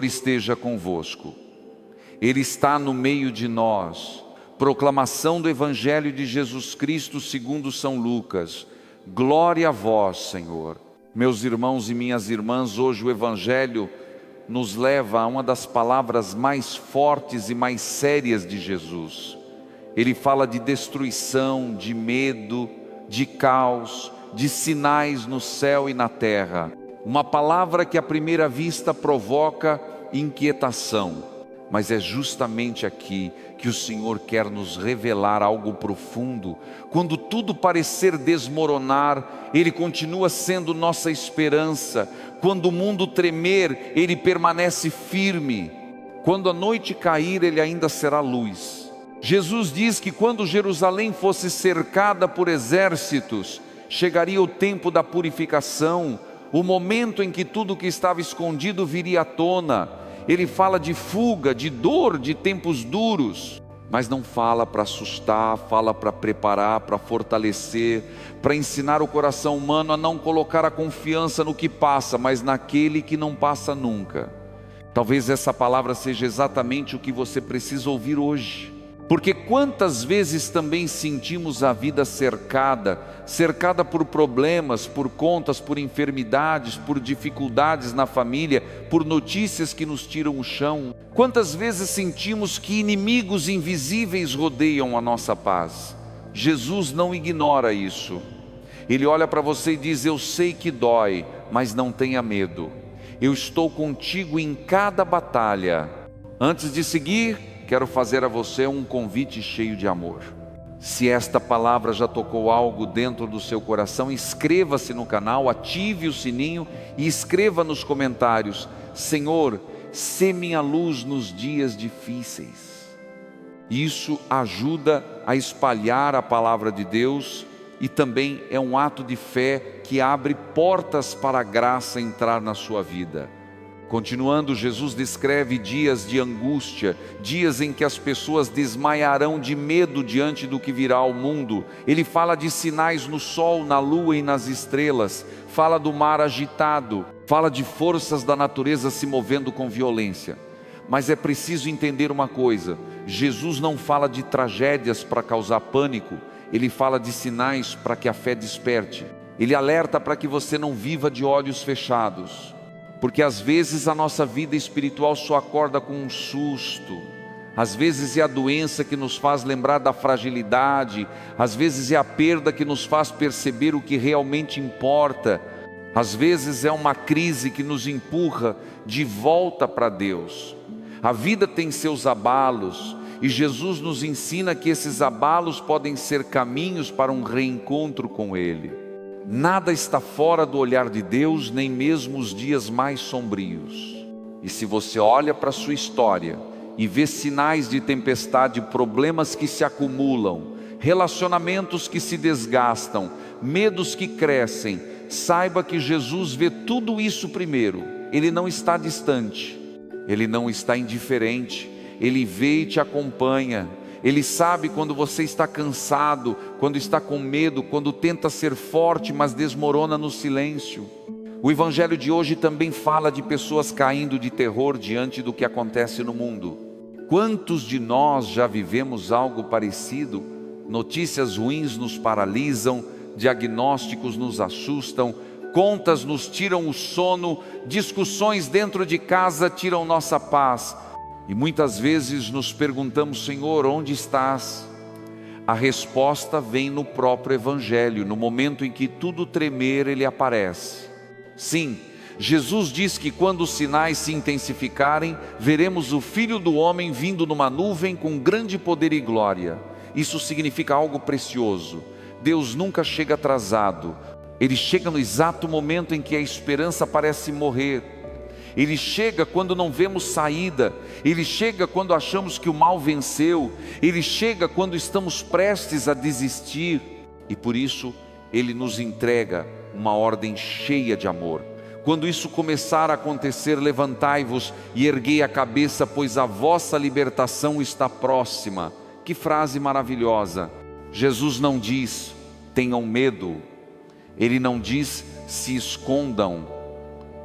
esteja convosco. Ele está no meio de nós. Proclamação do Evangelho de Jesus Cristo segundo São Lucas. Glória a vós, Senhor. Meus irmãos e minhas irmãs, hoje o Evangelho nos leva a uma das palavras mais fortes e mais sérias de Jesus. Ele fala de destruição, de medo, de caos, de sinais no céu e na terra. Uma palavra que à primeira vista provoca inquietação, mas é justamente aqui que o Senhor quer nos revelar algo profundo. Quando tudo parecer desmoronar, Ele continua sendo nossa esperança. Quando o mundo tremer, Ele permanece firme. Quando a noite cair, Ele ainda será luz. Jesus diz que quando Jerusalém fosse cercada por exércitos, chegaria o tempo da purificação, o momento em que tudo que estava escondido viria à tona. Ele fala de fuga, de dor, de tempos duros, mas não fala para assustar, fala para preparar, para fortalecer, para ensinar o coração humano a não colocar a confiança no que passa, mas naquele que não passa nunca. Talvez essa palavra seja exatamente o que você precisa ouvir hoje. Porque quantas vezes também sentimos a vida cercada por problemas, por contas, por enfermidades, por dificuldades na família, por notícias que nos tiram o chão. Quantas vezes sentimos que inimigos invisíveis rodeiam a nossa paz. Jesus não ignora isso. Ele olha para você e diz: eu sei que dói, mas não tenha medo. Eu estou contigo em cada batalha. Antes de seguir, quero fazer a você um convite cheio de amor. Se esta palavra já tocou algo dentro do seu coração, inscreva-se no canal, ative o sininho e escreva nos comentários: Senhor, sê minha luz nos dias difíceis. Isso ajuda a espalhar a palavra de Deus e também é um ato de fé que abre portas para a graça entrar na sua vida. Continuando, Jesus descreve dias de angústia, dias em que as pessoas desmaiarão de medo diante do que virá ao mundo. Ele fala de sinais no sol, na lua e nas estrelas, fala do mar agitado, fala de forças da natureza se movendo com violência. Mas é preciso entender uma coisa: Jesus não fala de tragédias para causar pânico, Ele fala de sinais para que a fé desperte. Ele alerta para que você não viva de olhos fechados. Porque às vezes a nossa vida espiritual só acorda com um susto. Às vezes é a doença que nos faz lembrar da fragilidade. Às vezes é a perda que nos faz perceber o que realmente importa. Às vezes é uma crise que nos empurra de volta para Deus. A vida tem seus abalos e Jesus nos ensina que esses abalos podem ser caminhos para um reencontro com Ele. Nada está fora do olhar de Deus, nem mesmo os dias mais sombrios. E se você olha para a sua história e vê sinais de tempestade, problemas que se acumulam, relacionamentos que se desgastam, medos que crescem, saiba que Jesus vê tudo isso primeiro. Ele não está distante, Ele não está indiferente, Ele vê e te acompanha. Ele sabe quando você está cansado, quando está com medo, quando tenta ser forte, mas desmorona no silêncio. O Evangelho de hoje também fala de pessoas caindo de terror diante do que acontece no mundo. Quantos de nós já vivemos algo parecido? Notícias ruins nos paralisam, diagnósticos nos assustam, contas nos tiram o sono, discussões dentro de casa tiram nossa paz. E muitas vezes nos perguntamos: Senhor, onde estás? A resposta vem no próprio Evangelho. No momento em que tudo tremer, Ele aparece. Sim, Jesus diz que quando os sinais se intensificarem, veremos o Filho do Homem vindo numa nuvem com grande poder e glória. Isso significa algo precioso. Deus nunca chega atrasado. Ele chega no exato momento em que a esperança parece morrer. Ele chega quando não vemos saída. Ele chega quando achamos que o mal venceu. Ele chega quando estamos prestes a desistir. E por isso Ele nos entrega uma ordem cheia de amor. Quando isso começar a acontecer, levantai-vos e erguei a cabeça, pois a vossa libertação está próxima. Que frase maravilhosa! Jesus não diz: tenham medo. Ele não diz: se escondam.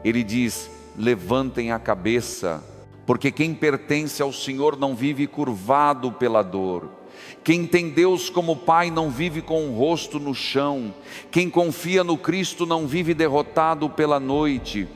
Ele diz: levantem a cabeça, porque quem pertence ao Senhor não vive curvado pela dor. Quem tem Deus como Pai não vive com o rosto no chão. Quem confia no Cristo não vive derrotado pela noite.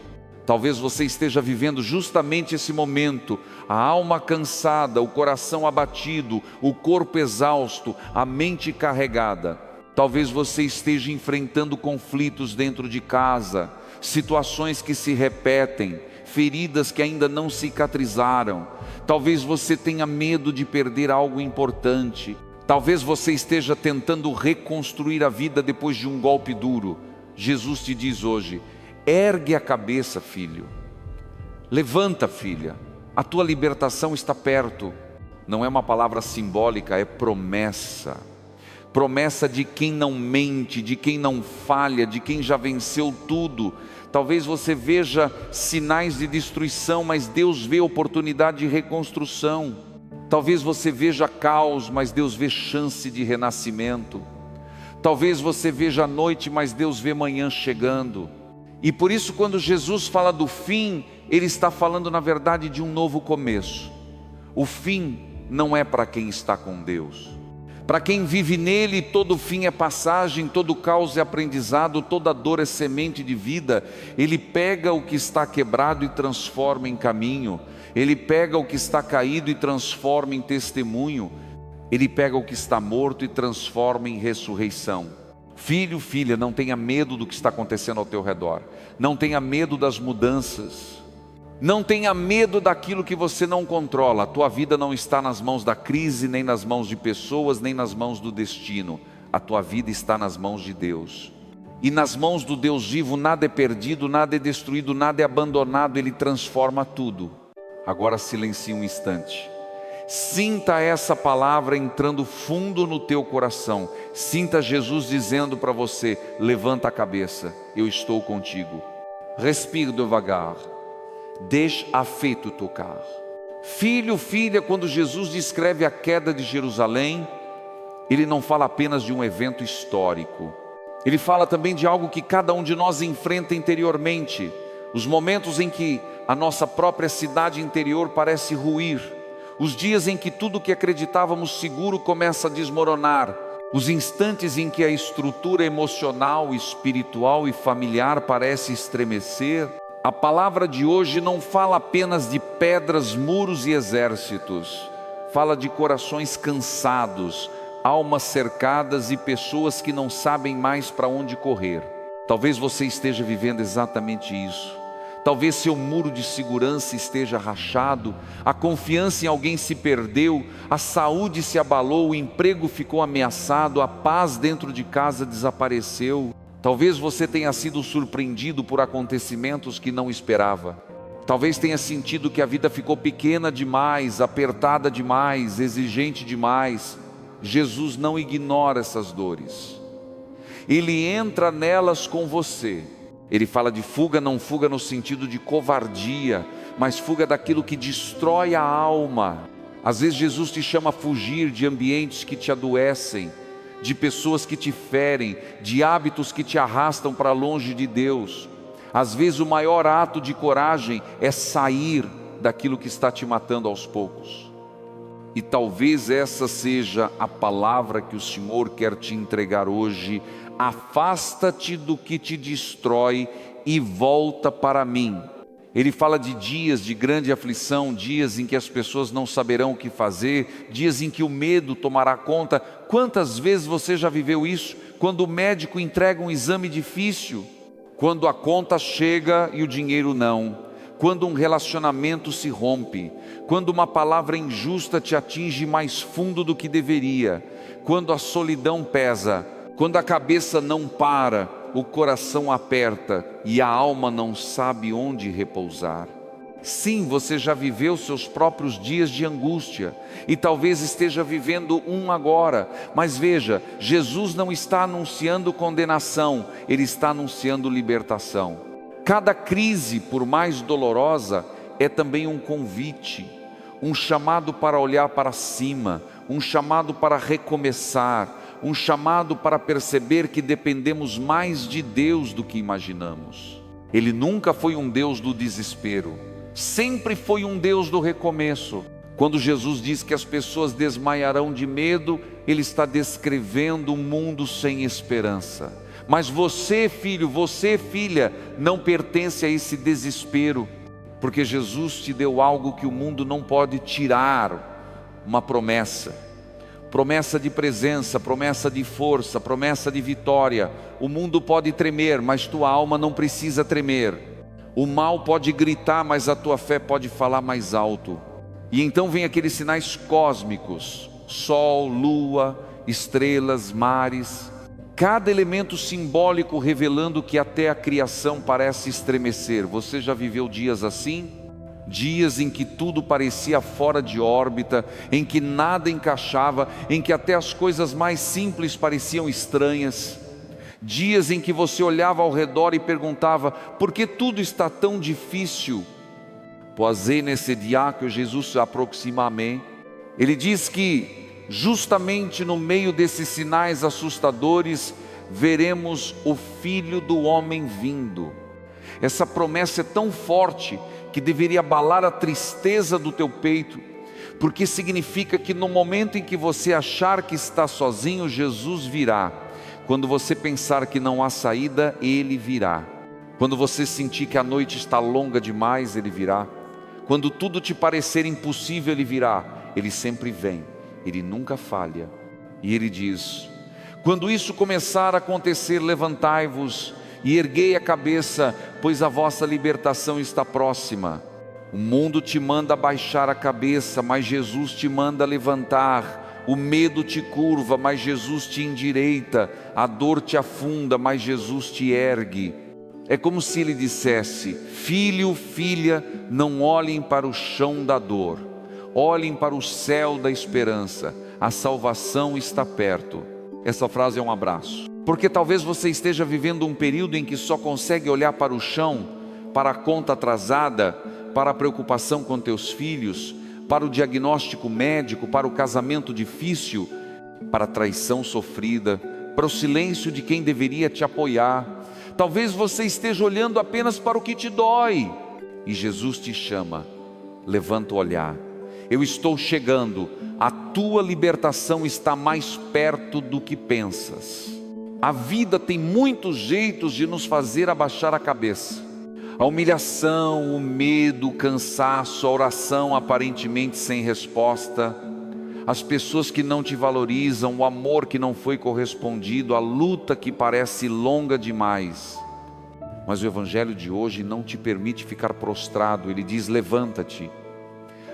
Talvez você esteja vivendo justamente esse momento, a alma cansada, o coração abatido, o corpo exausto, a mente carregada. Talvez você esteja enfrentando conflitos dentro de casa, situações que se repetem, feridas que ainda não cicatrizaram. Talvez você tenha medo de perder algo importante. Talvez você esteja tentando reconstruir a vida depois de um golpe duro. Jesus te diz hoje: ergue a cabeça, filho. Levanta, filha. A tua libertação está perto. Não é uma palavra simbólica, é promessa. Promessa de quem não mente, de quem não falha, de quem já venceu tudo. Talvez você veja sinais de destruição, mas Deus vê oportunidade de reconstrução. Talvez você veja caos, mas Deus vê chance de renascimento. Talvez você veja a noite, mas Deus vê manhã chegando. E por isso, quando Jesus fala do fim, Ele está falando na verdade de um novo começo. O fim não é para quem está com Deus. Para quem vive nele, todo fim é passagem, todo caos é aprendizado, toda dor é semente de vida. Ele pega o que está quebrado e transforma em caminho. Ele pega o que está caído e transforma em testemunho. Ele pega o que está morto e transforma em ressurreição. Filho, filha, não tenha medo do que está acontecendo ao teu redor. Não tenha medo das mudanças. Não tenha medo daquilo que você não controla. A tua vida não está nas mãos da crise, nem nas mãos de pessoas, nem nas mãos do destino. A tua vida está nas mãos de Deus. E nas mãos do Deus vivo nada é perdido, nada é destruído, nada é abandonado. Ele transforma tudo. Agora silencie um instante. Sinta essa palavra entrando fundo no teu coração. Sinta Jesus dizendo para você: levanta a cabeça, eu estou contigo. Respire devagar. Deixe a fé te tocar. Filho, filha, quando Jesus descreve a queda de Jerusalém, Ele não fala apenas de um evento histórico. Ele fala também de algo que cada um de nós enfrenta interiormente. Os momentos em que a nossa própria cidade interior parece ruir. Os dias em que tudo que acreditávamos seguro começa a desmoronar. Os instantes em que a estrutura emocional, espiritual e familiar parece estremecer. A palavra de hoje não fala apenas de pedras, muros e exércitos. Fala de corações cansados, almas cercadas e pessoas que não sabem mais para onde correr. Talvez você esteja vivendo exatamente isso. Talvez seu muro de segurança esteja rachado, a confiança em alguém se perdeu, a saúde se abalou, o emprego ficou ameaçado, a paz dentro de casa desapareceu. Talvez você tenha sido surpreendido por acontecimentos que não esperava. Talvez tenha sentido que a vida ficou pequena demais, apertada demais, exigente demais. Jesus não ignora essas dores. Ele entra nelas com você. Ele fala de fuga, não fuga no sentido de covardia, mas fuga daquilo que destrói a alma. Às vezes Jesus te chama a fugir de ambientes que te adoecem, de pessoas que te ferem, de hábitos que te arrastam para longe de Deus. Às vezes o maior ato de coragem é sair daquilo que está te matando aos poucos. E talvez essa seja a palavra que o Senhor quer te entregar hoje. Afasta-te do que te destrói e volta para mim. Ele fala de dias de grande aflição, dias em que as pessoas não saberão o que fazer, dias em que o medo tomará conta. Quantas vezes você já viveu isso? Quando o médico entrega um exame difícil, quando a conta chega e o dinheiro não, quando um relacionamento se rompe, quando uma palavra injusta te atinge mais fundo do que deveria, quando a solidão pesa, quando a cabeça não para, o coração aperta e a alma não sabe onde repousar. Sim, você já viveu seus próprios dias de angústia e talvez esteja vivendo um agora, mas veja, Jesus não está anunciando condenação, Ele está anunciando libertação. Cada crise, por mais dolorosa, é também um convite, um chamado para olhar para cima, um chamado para recomeçar, um chamado para perceber que dependemos mais de Deus do que imaginamos. Ele nunca foi um Deus do desespero. sempre foi um Deus do recomeço. Quando Jesus diz que as pessoas desmaiarão de medo, Ele está descrevendo um mundo sem esperança. Mas você, filho, você, filha, não pertence a esse desespero, porque Jesus te deu algo que o mundo não pode tirar, uma promessa. Promessa de presença, promessa de força, promessa de vitória. O mundo pode tremer, mas tua alma não precisa tremer. O mal pode gritar, mas a tua fé pode falar mais alto. E então vem aqueles sinais cósmicos: sol, lua, estrelas, mares. Cada elemento simbólico revelando que até a criação parece estremecer. Você já viveu dias assim? Dias em que tudo parecia fora de órbita, em que nada encaixava, em que até as coisas mais simples pareciam estranhas. Dias em que você olhava ao redor e perguntava: por que tudo está tão difícil? Pois é nesse dia que Jesus se aproxima a mim. Ele diz que justamente no meio desses sinais assustadores, veremos o Filho do Homem vindo. Essa promessa é tão forte que deveria abalar a tristeza do teu peito, porque significa que no momento em que você achar que está sozinho, Jesus virá. Quando você pensar que não há saída, Ele virá. Quando você sentir que a noite está longa demais, Ele virá. Quando tudo te parecer impossível, Ele virá. Ele sempre vem, Ele nunca falha. E Ele diz: quando isso começar a acontecer, levantai-vos e erguei a cabeça, pois a vossa libertação está próxima. O mundo te manda baixar a cabeça, mas Jesus te manda levantar. O medo te curva, mas Jesus te endireita. A dor te afunda, mas Jesus te ergue. É como se Ele dissesse: filho, filha, não olhem para o chão da dor, olhem para o céu da esperança. A salvação está perto. Essa frase é um abraço, porque talvez você esteja vivendo um período em que só consegue olhar para o chão, para a conta atrasada, para a preocupação com teus filhos, para o diagnóstico médico, para o casamento difícil, para a traição sofrida, para o silêncio de quem deveria te apoiar. Talvez você esteja olhando apenas para o que te dói, e Jesus te chama: levanta o olhar, eu estou chegando, a tua libertação está mais perto do que pensas. A vida tem muitos jeitos de nos fazer abaixar a cabeça. A humilhação, o medo, o cansaço, a oração aparentemente sem resposta, as pessoas que não te valorizam, o amor que não foi correspondido, a luta que parece longa demais. Mas o Evangelho de hoje não te permite ficar prostrado. Ele diz: levanta-te.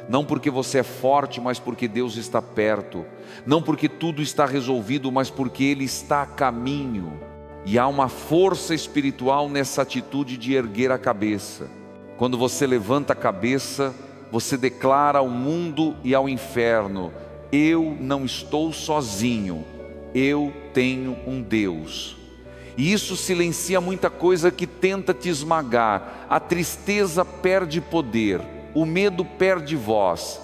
Não porque você é forte, mas porque Deus está perto. Não porque tudo está resolvido, mas porque Ele está a caminho. E há uma força espiritual nessa atitude de erguer a cabeça. Quando você levanta a cabeça, você declara ao mundo e ao inferno: eu não estou sozinho, eu tenho um Deus. E isso silencia muita coisa que tenta te esmagar. A tristeza perde poder, o medo perde voz,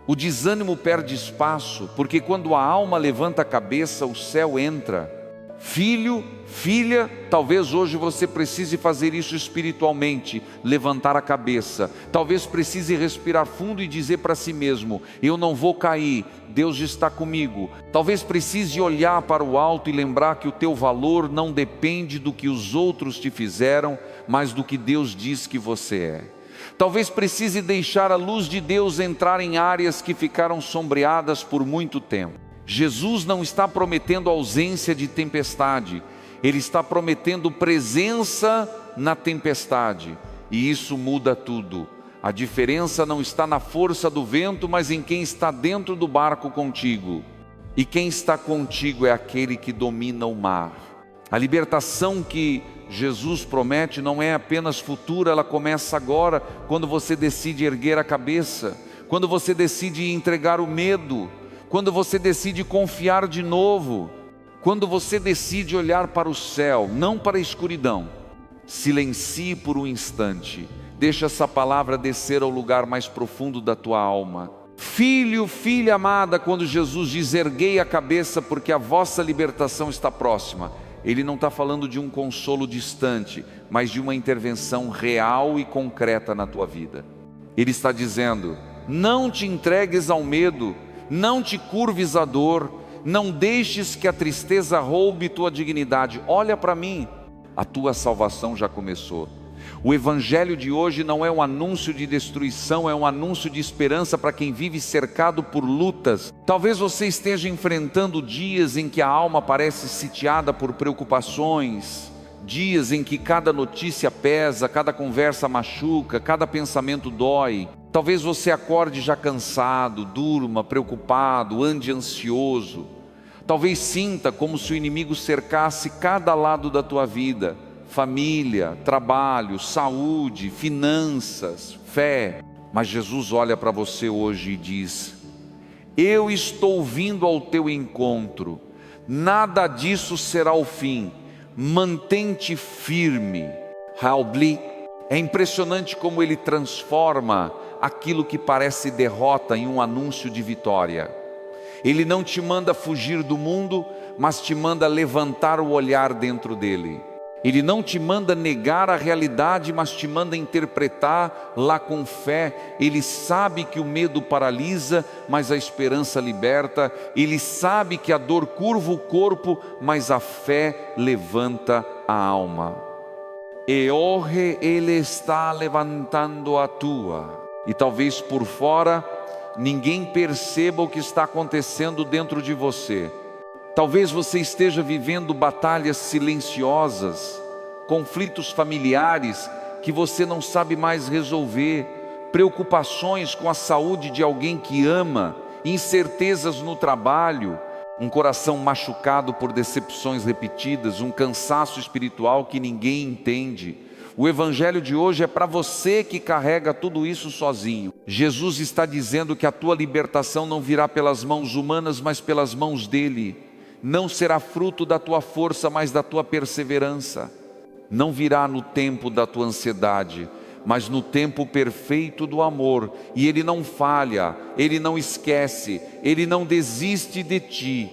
o desânimo perde espaço, porque quando a alma levanta a cabeça, o céu entra. Filho, filha, talvez hoje você precise fazer isso espiritualmente, levantar a cabeça. Talvez precise respirar fundo e dizer para si mesmo: eu não vou cair, Deus está comigo. Talvez precise olhar para o alto e lembrar que o teu valor não depende do que os outros te fizeram, mas do que Deus diz que você é. Talvez precise deixar a luz de Deus entrar em áreas que ficaram sombreadas por muito tempo. Jesus não está prometendo ausência de tempestade, Ele está prometendo presença na tempestade, e isso muda tudo. A diferença não está na força do vento, mas em quem está dentro do barco contigo. E quem está contigo é aquele que domina o mar. A libertação que Jesus promete não é apenas futura, ela começa agora, quando você decide erguer a cabeça, quando você decide entregar o medo, quando você decide confiar de novo, quando você decide olhar para o céu, não para a escuridão. Silencie por um instante, deixa essa palavra descer ao lugar mais profundo da tua alma. Filho, filha amada, quando Jesus diz: erguei a cabeça porque a vossa libertação está próxima, Ele não está falando de um consolo distante, mas de uma intervenção real e concreta na tua vida. Ele está dizendo: não te entregues ao medo, não te curves à dor, não deixes que a tristeza roube tua dignidade. Olha para mim, a tua salvação já começou. O evangelho de hoje não é um anúncio de destruição, é um anúncio de esperança para quem vive cercado por lutas. Talvez você esteja enfrentando dias em que a alma parece sitiada por preocupações, dias em que cada notícia pesa, cada conversa machuca, cada pensamento dói. Talvez você acorde já cansado, durma preocupado, ande ansioso. Talvez sinta como se o inimigo cercasse cada lado da tua vida: família, trabalho, saúde, finanças, fé. Mas Jesus olha para você hoje e diz: eu estou vindo ao teu encontro, nada disso será o fim, mantém-te firme. Halbli, é impressionante como ele transforma aquilo que parece derrota em um anúncio de vitória. Ele não te manda fugir do mundo, mas te manda levantar o olhar dentro dele. Ele não te manda negar a realidade, mas te manda interpretar lá com fé. Ele sabe que o medo paralisa, mas a esperança liberta. Ele sabe que a dor curva o corpo, mas a fé levanta a alma. E hoje Ele está levantando a tua. E talvez por fora ninguém perceba o que está acontecendo dentro de você. Talvez você esteja vivendo batalhas silenciosas, conflitos familiares que você não sabe mais resolver, preocupações com a saúde de alguém que ama, incertezas no trabalho, um coração machucado por decepções repetidas, um cansaço espiritual que ninguém entende. O evangelho de hoje é para você que carrega tudo isso sozinho. Jesus está dizendo que a tua libertação não virá pelas mãos humanas, mas pelas mãos dele. Não será fruto da tua força, mas da tua perseverança. Não virá no tempo da tua ansiedade, mas no tempo perfeito do amor. E Ele não falha, Ele não esquece, Ele não desiste de ti.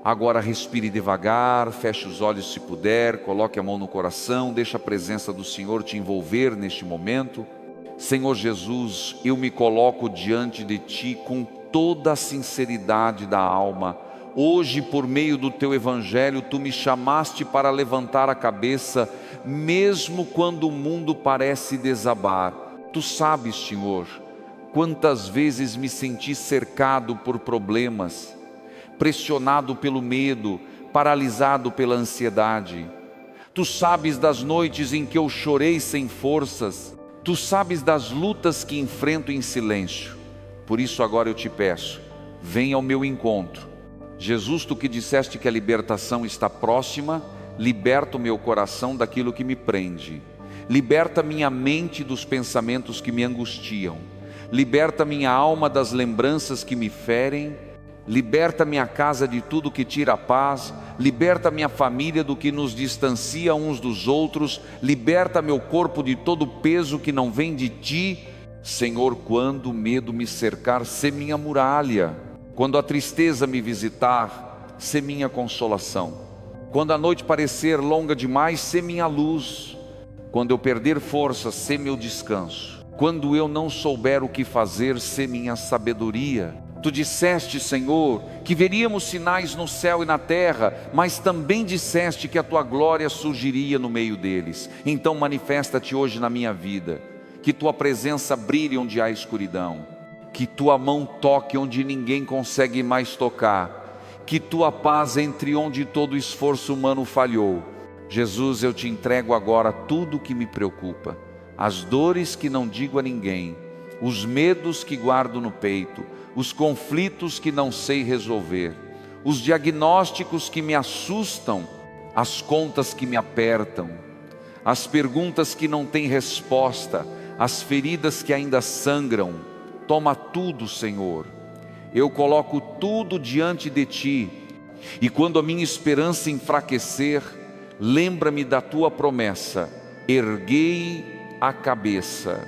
Agora respire devagar, feche os olhos se puder, coloque a mão no coração, deixa a presença do Senhor te envolver neste momento. Senhor Jesus, eu me coloco diante de ti com toda a sinceridade da alma. Hoje, por meio do teu evangelho, tu me chamaste para levantar a cabeça, mesmo quando o mundo parece desabar. Tu sabes, Senhor, quantas vezes me senti cercado por problemas, pressionado pelo medo, paralisado pela ansiedade. Tu sabes das noites em que eu chorei sem forças. Tu sabes das lutas que enfrento em silêncio. Por isso agora eu te peço, venha ao meu encontro. Jesus, tu que disseste que a libertação está próxima, liberta o meu coração daquilo que me prende. Liberta minha mente dos pensamentos que me angustiam. Liberta minha alma das lembranças que me ferem. Liberta minha casa de tudo que tira a paz. Liberta minha família do que nos distancia uns dos outros. Liberta meu corpo de todo peso que não vem de ti. Senhor, quando o medo me cercar, sê minha muralha. Quando a tristeza me visitar, sê minha consolação. Quando a noite parecer longa demais, sê minha luz. Quando eu perder força, sê meu descanso. Quando eu não souber o que fazer, sê minha sabedoria. Tu disseste, Senhor, que veríamos sinais no céu e na terra, mas também disseste que a tua glória surgiria no meio deles. Então manifesta-te hoje na minha vida, que tua presença brilhe onde há escuridão, que tua mão toque onde ninguém consegue mais tocar, que tua paz entre onde todo esforço humano falhou. Jesus, eu te entrego agora tudo o que me preocupa, as dores que não digo a ninguém, os medos que guardo no peito, os conflitos que não sei resolver, os diagnósticos que me assustam, as contas que me apertam, as perguntas que não têm resposta, as feridas que ainda sangram. Toma tudo, Senhor. Eu coloco tudo diante de ti. E quando a minha esperança enfraquecer, lembra-me da tua promessa. Erguei a cabeça.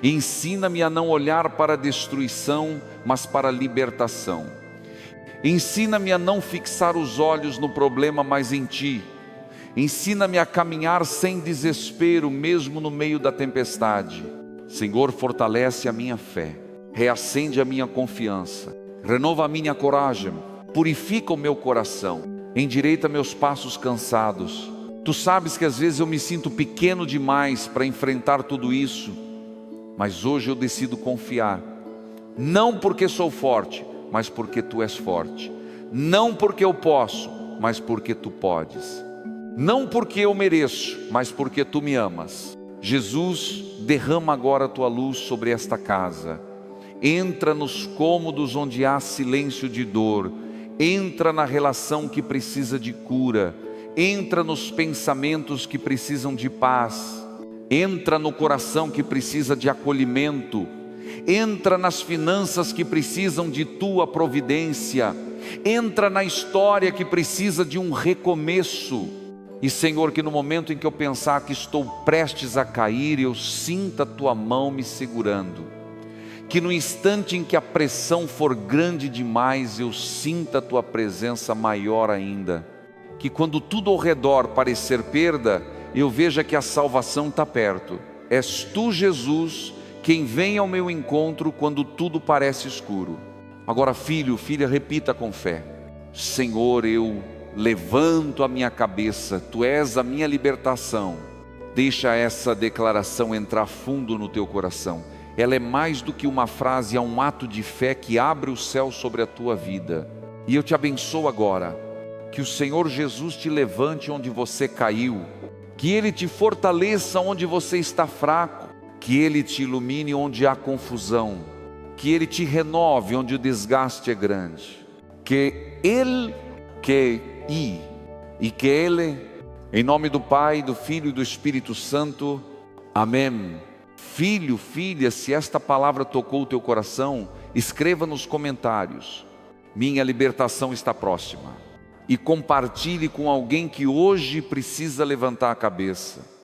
Ensina-me a não olhar para a destruição, mas para a libertação. Ensina-me a não fixar os olhos no problema, mas em ti. Ensina-me a caminhar sem desespero, mesmo no meio da tempestade. Senhor, fortalece a minha fé, reacende a minha confiança, renova a minha coragem, purifica o meu coração, endireita meus passos cansados. Tu sabes que às vezes eu me sinto pequeno demais para enfrentar tudo isso, mas hoje eu decido confiar, não porque sou forte, mas porque Tu és forte, não porque eu posso, mas porque Tu podes, não porque eu mereço, mas porque Tu me amas. Jesus, derrama agora a Tua luz sobre esta casa, entra nos cômodos onde há silêncio de dor, entra na relação que precisa de cura, entra nos pensamentos que precisam de paz, entra no coração que precisa de acolhimento, entra nas finanças que precisam de Tua providência, entra na história que precisa de um recomeço. E Senhor, que no momento em que eu pensar que estou prestes a cair, eu sinta a Tua mão me segurando, que no instante em que a pressão for grande demais, eu sinta a Tua presença maior ainda, que quando tudo ao redor parecer perda, eu veja que a salvação está perto. És Tu, Jesus, quem vem ao meu encontro quando tudo parece escuro. Agora, filho, filha, repita com fé: Senhor, eu levanto a minha cabeça, Tu és a minha libertação. Deixa essa declaração entrar fundo no teu coração. Ela é mais do que uma frase, é um ato de fé que abre o céu sobre a tua vida. E eu te abençoo agora, que o Senhor Jesus te levante onde você caiu, que Ele te fortaleça onde você está fraco, que Ele te ilumine onde há confusão, que Ele te renove onde o desgaste é grande, que Ele em nome do Pai, do Filho e do Espírito Santo, amém. Filho, filha, se esta palavra tocou o teu coração, escreva nos comentários: minha libertação está próxima, e compartilhe com alguém que hoje precisa levantar a cabeça.